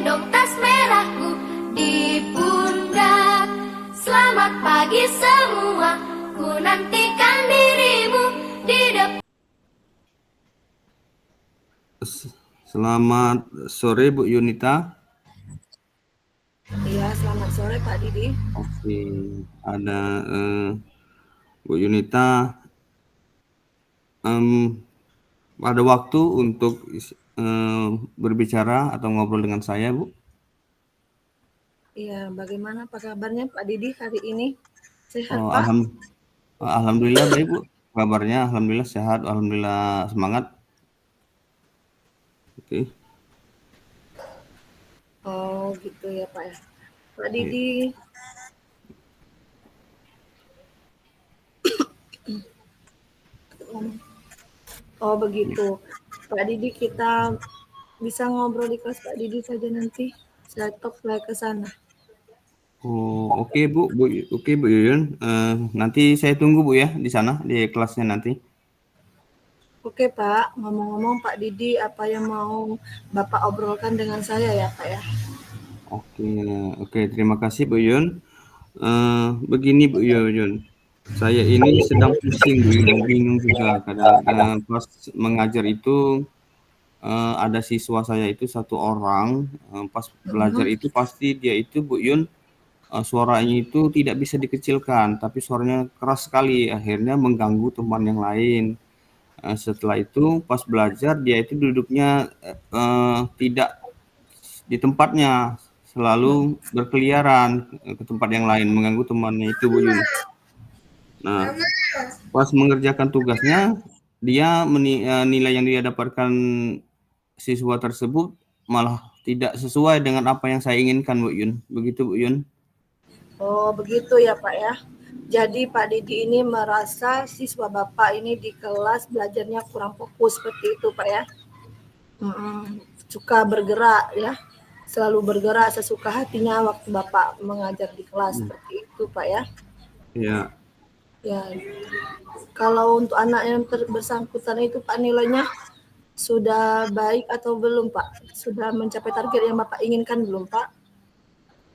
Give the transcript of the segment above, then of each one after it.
gendong tas merahku di pundak. Selamat pagi semua, ku nantikan dirimu di depan. Selamat sore Bu Yunita. Iya, selamat sore Pak Didi. Oke, ada Bu Yunita. Ada waktu untuk berbicara atau ngobrol dengan saya, Bu? Iya, bagaimana apa kabarnya Pak Didi hari ini? Sehat Pak? Alhamdulillah baik Bu. Kabarnya alhamdulillah sehat, alhamdulillah semangat. Oke. Oh gitu ya Pak ya. Pak Didi. Oh begitu. Pak Didi, kita bisa ngobrol di kelas Pak Didi saja nanti. Saya talk saya ke sana. Oh, oke Bu. Oke Bu Yuyun. Nanti saya tunggu Bu ya di sana di kelasnya nanti. Oke Pak, ngomong-ngomong Pak Didi, apa yang mau Bapak obrolkan dengan saya ya Pak ya? Oke, terima kasih Bu Yun. Begini Bu Yun, saya ini sedang pusing Bu Yun, bingung juga kadang pas mengajar itu ada siswa saya itu satu orang pas belajar itu pasti dia itu Bu Yun suaranya itu tidak bisa dikecilkan, tapi suaranya keras sekali, akhirnya mengganggu teman yang lain. Setelah itu pas belajar dia itu duduknya tidak di tempatnya, selalu berkeliaran ke tempat yang lain, mengganggu temannya itu Bu Yun. Nah, pas mengerjakan tugasnya, dia nilai yang dia dapatkan siswa tersebut malah tidak sesuai dengan apa yang saya inginkan Bu Yun. Begitu Bu Yun. Oh begitu ya Pak ya. Jadi Pak Didi ini merasa siswa Bapak ini di kelas belajarnya kurang fokus seperti itu Pak ya. Suka bergerak ya, selalu bergerak sesuka hatinya waktu Bapak mengajar di kelas seperti itu Pak ya. Iya. Ya, kalau untuk anak yang bersangkutan itu Pak nilainya sudah baik atau belum Pak? Sudah mencapai target yang Bapak inginkan belum Pak?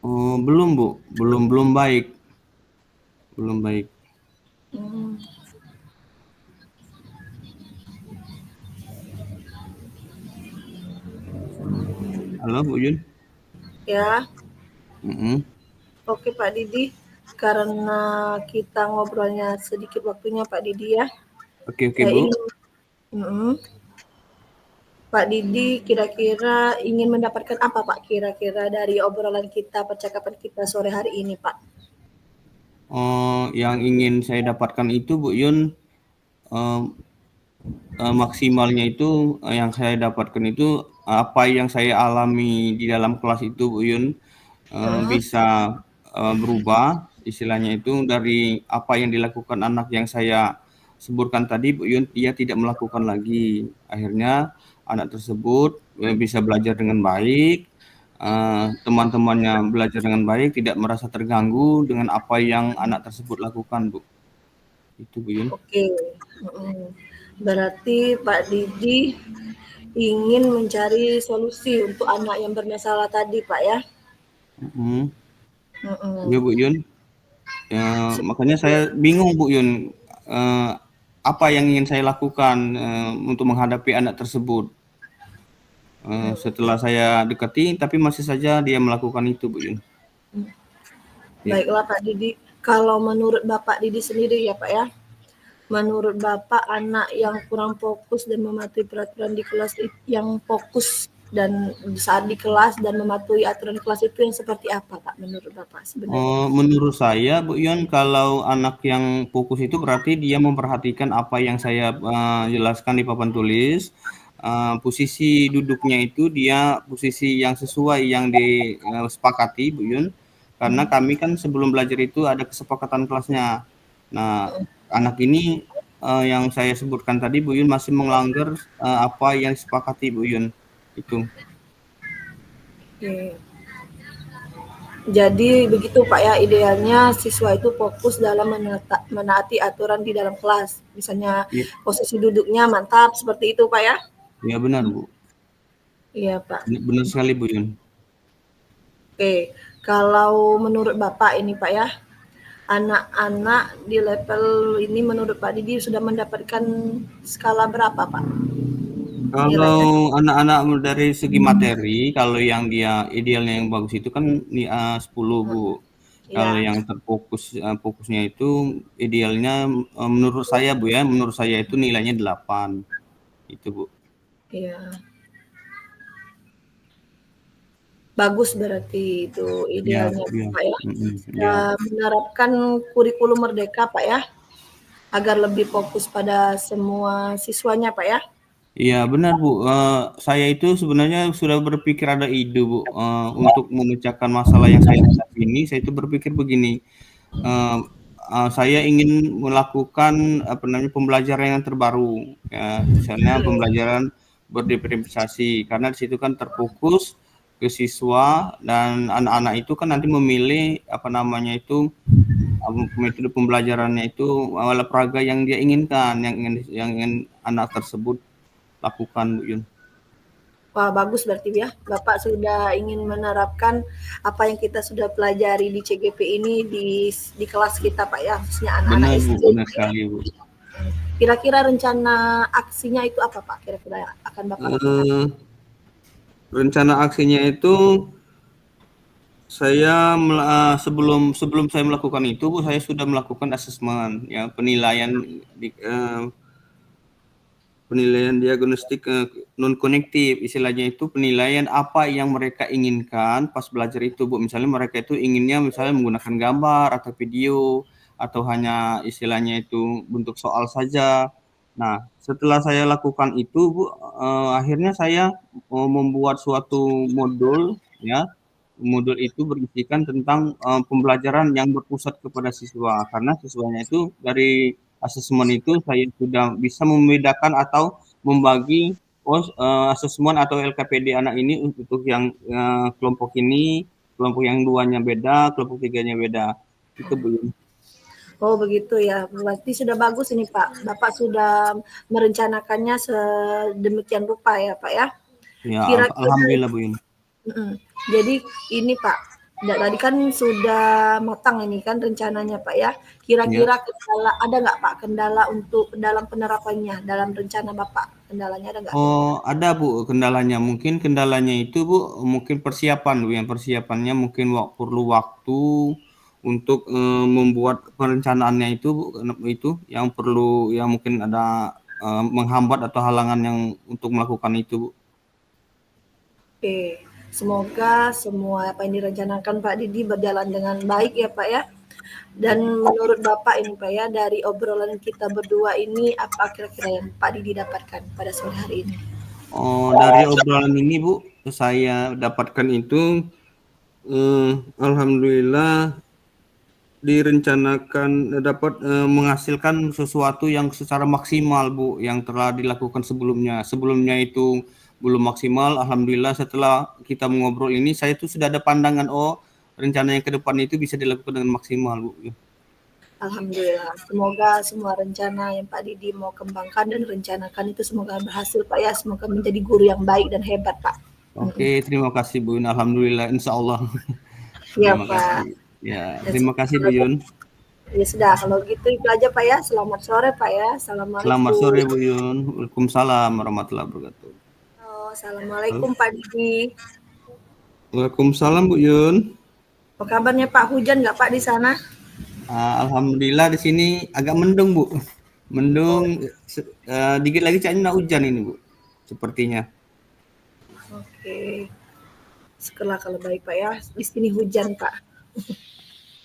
Oh, belum Bu, belum baik. Belum baik. Halo Bu Yun. Ya. Mm-mm. Oke Pak Didi, karena kita ngobrolnya sedikit waktunya Pak Didi ya. Oke Bu. Pak Didi kira-kira ingin mendapatkan apa Pak kira-kira dari obrolan kita, percakapan kita sore hari ini Pak? Yang ingin saya dapatkan itu Bu Yun, maksimalnya itu yang saya dapatkan itu apa yang saya alami di dalam kelas itu Bu Yun bisa berubah, istilahnya itu dari apa yang dilakukan anak yang saya sebutkan tadi Bu Yun, dia tidak melakukan lagi. Akhirnya anak tersebut bisa belajar dengan baik, teman-temannya belajar dengan baik, tidak merasa terganggu dengan apa yang anak tersebut lakukan Bu. Itu Bu Yun. Oke. Berarti Pak Didi ingin mencari solusi untuk anak yang bermasalah tadi Pak ya? Iya Bu Yun. Makanya saya bingung Bu Yun, apa yang ingin saya lakukan untuk menghadapi anak tersebut. Setelah saya dekati, tapi masih saja dia melakukan itu Bu Yun. Baiklah Pak Didi, kalau menurut Bapak Didi sendiri ya Pak ya, menurut Bapak anak yang kurang fokus dan mematuhi peraturan di kelas yang fokus dan saat di kelas dan mematuhi aturan kelas itu yang seperti apa Pak menurut Bapak sebenarnya? Menurut saya Bu Yun, kalau anak yang fokus itu berarti dia memperhatikan apa yang saya jelaskan di papan tulis. Posisi duduknya itu dia posisi yang sesuai yang disepakati Bu Yun. Karena kami kan sebelum belajar itu ada kesepakatan kelasnya. Nah, anak ini yang saya sebutkan tadi Bu Yun masih melanggar apa yang disepakati Bu Yun. Itu. Oke. Jadi begitu Pak ya, idealnya siswa itu fokus dalam menaati aturan di dalam kelas. Misalnya posisi duduknya mantap seperti itu Pak ya? Ya benar Bu. Iya Pak. Benar sekali Bu Yun. Oke, kalau menurut Bapak ini Pak ya, anak-anak di level ini menurut Pak Didi sudah mendapatkan skala berapa Pak nilainya? Kalau anak-anak dari segi materi, kalau yang dia idealnya yang bagus itu kan 10 Bu. Kalau Ya, yang fokusnya itu idealnya menurut saya Bu ya, menurut saya itu nilainya 8. Itu Bu. iya. Bagus berarti itu Iya, idealnya iya. Pak ya. Iya. Sudah menerapkan kurikulum merdeka Pak ya, agar lebih fokus pada semua siswanya Pak ya. Iya benar Bu, saya itu sebenarnya sudah berpikir ada ide Bu, untuk memecahkan masalah yang saya hadapi ini, saya itu berpikir begini, eee saya ingin melakukan, apa namanya, pembelajaran yang terbaru, ya misalnya pembelajaran berdifferensiasi, karena di situ kan terfokus ke siswa dan anak-anak itu kan nanti memilih, apa namanya itu, metode pembelajarannya itu, olahraga yang dia inginkan, yang ingin anak tersebut lakukan Bu Yun. Wah, bagus berarti ya. Bapak sudah ingin menerapkan apa yang kita sudah pelajari di CGP ini di kelas kita Pak ya, khususnya anak-anak Benar Bu, SD benar Pak ya. sekali Bu. Kira-kira rencana aksinya itu apa Pak? Kira-kira akan Bapak lakukan? Eee, rencana aksinya itu saya sebelum sebelum saya melakukan itu Bu, saya sudah melakukan asesmen ya, penilaian diagnostik, non konektif, istilahnya itu penilaian apa yang mereka inginkan pas belajar itu Bu. Misalnya mereka itu inginnya misalnya menggunakan gambar atau video, atau hanya istilahnya itu bentuk soal saja. Nah, setelah saya lakukan itu Bu, akhirnya saya, membuat suatu modul ya, modul itu berisikan tentang, pembelajaran yang berpusat kepada siswa, karena siswanya itu dari asesmen itu saya sudah bisa membedakan atau membagi, asesmen atau LKPD anak ini untuk yang, kelompok ini, kelompok yang 2-nya beda, kelompok 3-nya beda. Itu Bu. Oh begitu ya, berarti sudah bagus ini Pak. Bapak sudah merencanakannya sedemikian rupa ya Pak ya. Ya, Kira-kira alhamdulillah Bu. jadi ini Pak, tadi kan sudah matang ini kan rencananya Pak ya. Ya. Kira-kira kendala ada nggak Pak kendala untuk dalam penerapannya dalam rencana Bapak? Kendalanya ada nggak? Oh, ada Bu kendalanya. Mungkin kendalanya itu Bu, mungkin persiapan Bu, yang persiapannya mungkin perlu waktu untuk, membuat perencanaannya itu Bu, itu yang perlu yang mungkin ada, menghambat atau halangan yang untuk melakukan itu Bu. Oke, semoga semua apa yang direncanakan Pak Didi berjalan dengan baik ya Pak ya. Dan menurut Bapak ini Pak ya, dari obrolan kita berdua ini apa kira-kira yang Pak Didi dapatkan pada sore hari ini? Oh, dari obrolan ini Bu, saya dapatkan itu, alhamdulillah direncanakan dapat, menghasilkan sesuatu yang secara maksimal Bu, yang telah dilakukan sebelumnya. Sebelumnya itu belum maksimal, alhamdulillah setelah kita mengobrol ini saya tuh sudah ada pandangan, oh rencana yang ke depan itu bisa dilakukan dengan maksimal Bu. Alhamdulillah, semoga semua rencana yang Pak Didi mau kembangkan dan rencanakan itu semoga berhasil Pak ya, semoga menjadi guru yang baik dan hebat Pak. Oke, terima kasih Bu Yun, alhamdulillah insyaallah. Ya Terima Pak. kasih. Ya, Dan terima kasih Bu Yun. ya sudah, kalau gitu itu aja Pak ya. Selamat sore Pak ya. Selamat sore Assalamualaikum. Bu Yun. Waalaikumsalam warahmatullahi wabarakatuh. Halo, Halo. Assalamualaikum Pak Didi. Waalaikumsalam Bu Yun. Apa kabarnya Pak? Hujan nggak Pak di sana? Alhamdulillah di sini agak mendung Bu. Oh, Mendung, dikit lagi kayaknya hujan ini Bu, sepertinya. oke. Sekolah kalau baik Pak ya. Di sini hujan Pak.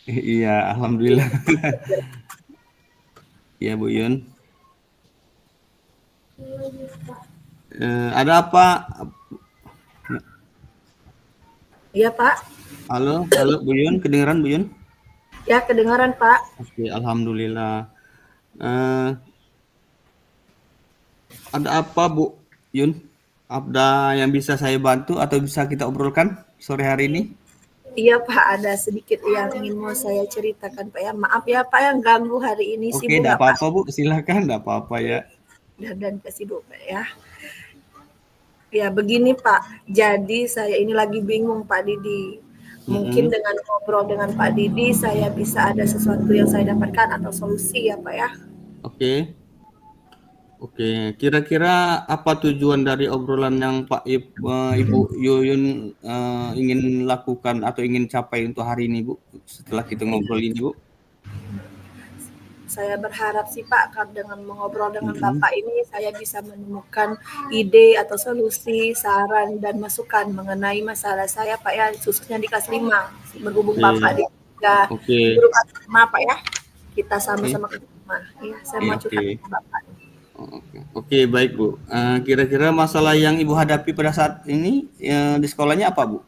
Iya, alhamdulillah. Iya Bu Yun. Ada apa? Iya Pak. Halo, halo Bu Yun, kedengeran Bu Yun? Ya kedengaran Pak. Oke, alhamdulillah. Eh, ada apa Bu Yun? Ada yang bisa saya bantu atau bisa kita obrolkan sore hari ini? Iya Pak, ada sedikit yang ingin mau saya ceritakan Pak ya. Maaf ya Pak yang ganggu hari ini. Oke, Sibuk enggak nggak Pak? apa-apa Bu, silakan, enggak apa-apa ya. Dan sibuk Pak ya. Ya begini Pak, jadi saya ini lagi bingung Pak Didi. Mungkin Mhm. dengan ngobrol dengan Pak Didi saya bisa ada sesuatu yang saya dapatkan atau solusi ya Pak ya. Oke. Oke, kira-kira apa tujuan dari obrolan yang Ibu Yuyun ingin lakukan atau ingin capai untuk hari ini, Bu? Setelah kita ngobrol ini, Bu? Saya berharap sih Pak dengan mengobrol dengan Mhm. Bapak ini saya bisa menemukan ide atau solusi, saran dan masukan mengenai masalah saya Pak ya, khususnya di kelas 5. Berhubung Oke, Bapak juga oke, guru kelas 5 Pak ya. Kita oke, sama-sama kelas 5. Iya, saya iya, mau oke. curhat ke Bapak. Oke, oke, baik, Bu. Kira-kira masalah yang Ibu hadapi pada saat ini di sekolahnya apa, Bu?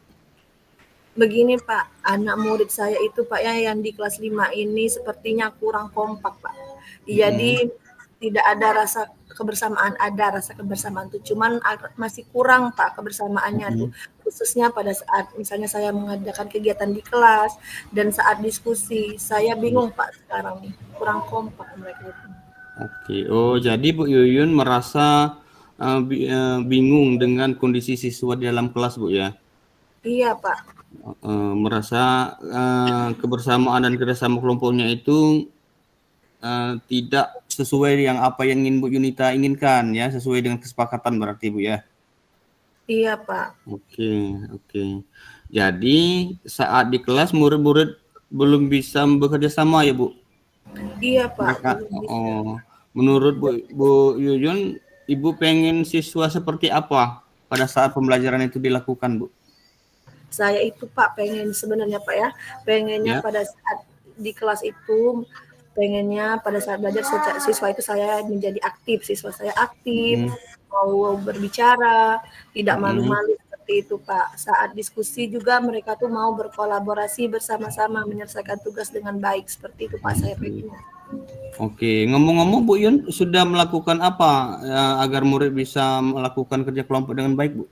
Begini Pak, anak murid saya itu Pak ya yang di kelas 5 ini sepertinya kurang kompak Pak. Mhm, Jadi tidak ada rasa kebersamaan, ada rasa kebersamaan tuh cuman masih kurang Pak kebersamaannya tuh. mhm. Khususnya pada saat misalnya saya mengadakan kegiatan di kelas dan saat diskusi, saya bingung Pak sekarang nih, kurang kompak mereka itu. Oke. Oh, jadi Bu Yuyun merasa bingung dengan kondisi siswa di dalam kelas, Bu ya? Iya Pak, Merasa kebersamaan dan kerjasama kelompoknya itu tidak sesuai yang apa yang ingin Bu Yunita inginkan ya, sesuai dengan kesepakatan berarti Bu ya. iya Pak, Oke, oke. Jadi saat di kelas murid-murid belum bisa bekerja sama ya Bu? iya Pak, Mereka, belum bisa. oh, menurut Bu Yuyun, Ibu pengen siswa seperti apa pada saat pembelajaran itu dilakukan Bu? Saya itu Pak pengen sebenarnya Pak ya, pengennya Ya. pada saat di kelas itu, pengennya pada saat belajar siswa itu saya menjadi aktif, siswa saya aktif, Mm, mau berbicara, tidak mm. malu-malu seperti itu Pak. Saat diskusi juga mereka tuh mau berkolaborasi bersama-sama menyelesaikan tugas dengan baik, seperti itu Pak saya Oke. pengennya. Oke, ngomong-ngomong Bu Yun sudah melakukan apa agar murid bisa melakukan kerja kelompok dengan baik Bu?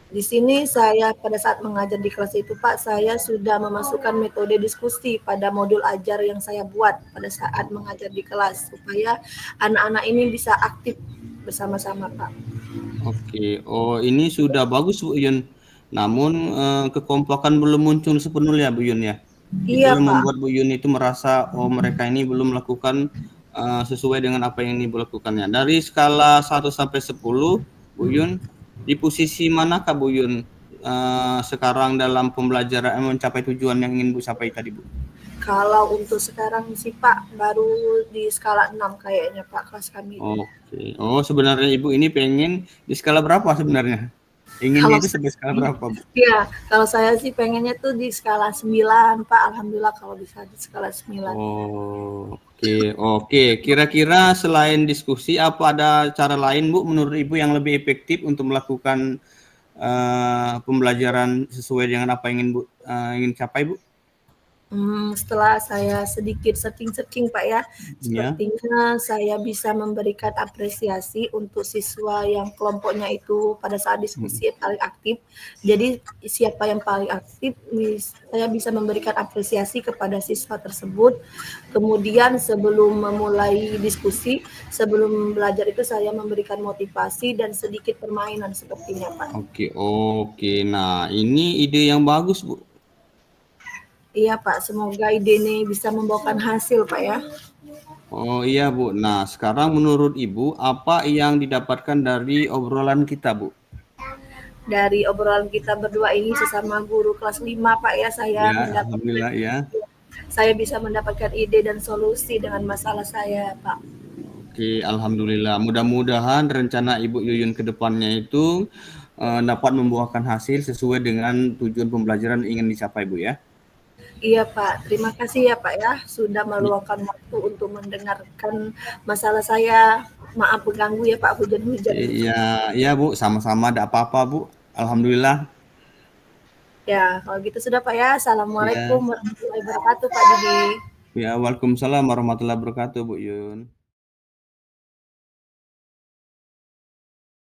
Di sini saya pada saat mengajar di kelas itu Pak, saya sudah memasukkan metode diskusi pada modul ajar yang saya buat pada saat mengajar di kelas supaya anak-anak ini bisa aktif bersama-sama Pak. Oke, oh ini sudah bagus Bu Yun. Namun kekompakan belum muncul sepenuhnya Bu Yun ya. Itu Iya yang Pak, membuat Bu Yun itu merasa oh mereka ini belum melakukan sesuai dengan apa yang ini Bu lakukannya. Dari skala 1 sampai 10, Bu Yun di posisi manakah Bu Yun sekarang dalam pembelajaran mencapai tujuan yang ingin Bu capai tadi Bu? kalau untuk sekarang sih Pak baru di skala 6 kayaknya Pak kelas kami itu. Oke. Oh sebenarnya Ibu ini pengen di skala berapa sebenarnya? Inginnya Kalau itu saya sampai skala sih, berapa Bu? ya kalau saya sih pengennya tuh di skala 9 Pak, alhamdulillah kalau bisa di skala 9. Oh, oke, oke. Kira-kira selain diskusi, apa ada cara lain, Bu, menurut Ibu yang lebih efektif untuk melakukan pembelajaran sesuai dengan apa yang ingin Bu ingin capai, Bu? Setelah saya sedikit searching-searching Pak ya, Ya. sepertinya saya bisa memberikan apresiasi untuk siswa yang kelompoknya itu pada saat Mhm. diskusi paling aktif. Jadi siapa yang paling aktif, saya bisa memberikan apresiasi kepada siswa tersebut. Kemudian sebelum memulai diskusi, sebelum belajar itu saya memberikan motivasi dan sedikit permainan sepertinya Pak. Oke, oke. Nah, ini ide yang bagus, Bu. Iya Pak, semoga ide ini bisa membawakan hasil Pak ya. Oh iya, Bu. Nah, sekarang menurut Ibu, apa yang didapatkan dari obrolan kita, Bu? Dari obrolan kita berdua ini sesama guru kelas 5 Pak ya, Ya, alhamdulillah ya. saya bisa mendapatkan ide dan solusi dengan masalah saya, Pak. Oke, alhamdulillah. Mudah-mudahan rencana Ibu Yuyun ke depannya itu dapat membuahkan hasil sesuai dengan tujuan pembelajaran yang ingin dicapai, Bu ya. Iya, Pak. Terima kasih ya, Pak ya, sudah meluangkan waktu untuk mendengarkan masalah saya. Maaf mengganggu ya, Pak, hujan-hujan ini. Iya, iya Bu, sama-sama ada apa-apa Bu. Alhamdulillah. Ya, kalau gitu sudah, Pak ya. Ya, Assalamualaikum warahmatullahi wabarakatuh, Pak Didi. ya, Waalaikumsalam warahmatullahi wabarakatuh Bu Yun.